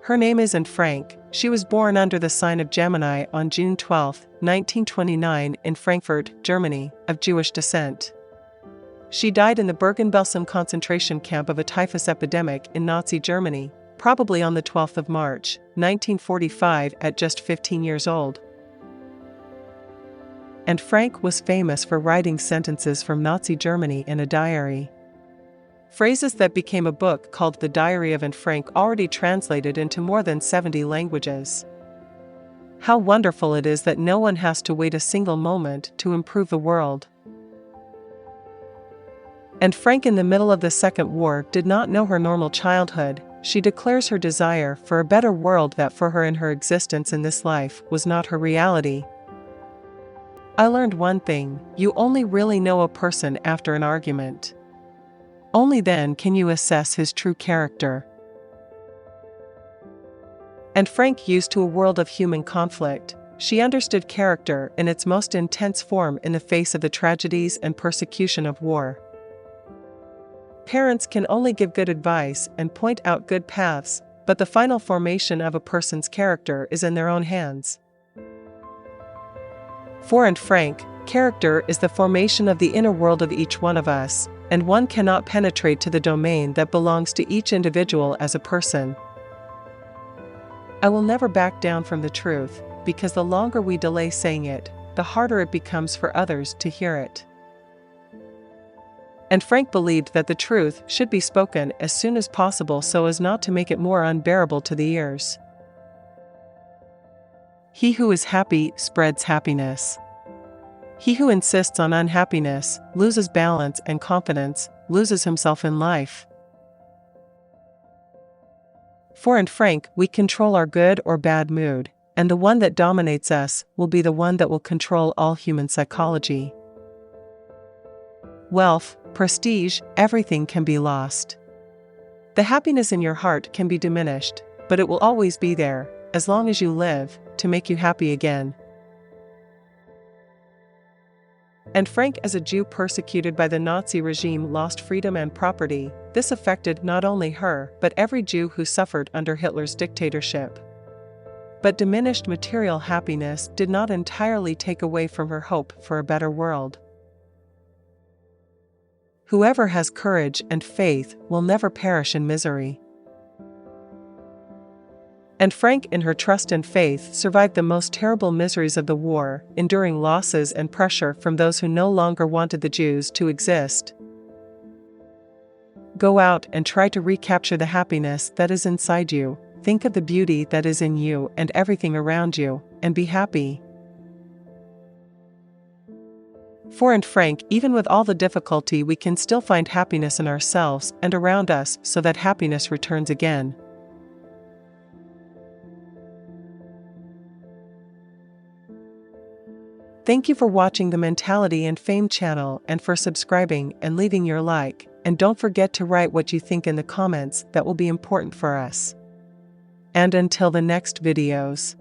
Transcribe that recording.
Her name isn't Frank. She was born under the sign of Gemini on June 12, 1929 in Frankfurt, Germany, of Jewish descent. She died in the Bergen-Belsen concentration camp of a typhus epidemic in Nazi Germany, probably on the 12th of March, 1945 at just 15 years old. And Frank was famous for writing sentences from Nazi Germany in a diary. Phrases that became a book called The Diary of Anne Frank, already translated into more than 70 languages. How wonderful it is that no one has to wait a single moment to improve the world. Anne Frank, in the middle of the Second War, did not know her normal childhood. She declares her desire for a better world that for her in her existence in this life was not her reality. I learned one thing: you only really know a person after an argument. Only then can you assess his true character. And Frank used to a world of human conflict. She understood character in its most intense form in the face of the tragedies and persecution of war. Parents can only give good advice and point out good paths, but the final formation of a person's character is in their own hands. For Anne Frank, character is the formation of the inner world of each one of us, and one cannot penetrate to the domain that belongs to each individual as a person. I will never back down from the truth, because the longer we delay saying it, the harder it becomes for others to hear it. And Frank believed that the truth should be spoken as soon as possible so as not to make it more unbearable to the ears. He who is happy spreads happiness. He who insists on unhappiness loses balance and confidence, loses himself in life. For Anne Frank, we control our good or bad mood, and the one that dominates us will be the one that will control all human psychology. Wealth, prestige, everything can be lost. The happiness in your heart can be diminished, but it will always be there, as long as you live, to make you happy again. Anne Frank, as a Jew persecuted by the Nazi regime, lost freedom and property. This affected not only her, but every Jew who suffered under Hitler's dictatorship. But diminished material happiness did not entirely take away from her hope for a better world. Whoever has courage and faith will never perish in misery. Anne Frank, in her trust and faith, survived the most terrible miseries of the war, enduring losses and pressure from those who no longer wanted the Jews to exist. Go out and try to recapture the happiness that is inside you. Think of the beauty that is in you and everything around you, and be happy. For Anne Frank, even with all the difficulty, we can still find happiness in ourselves and around us so that happiness returns again. Thank you for watching the Mentality and Fame channel and for subscribing and leaving your like, and don't forget to write what you think in the comments. That will be important for us. And until the next videos.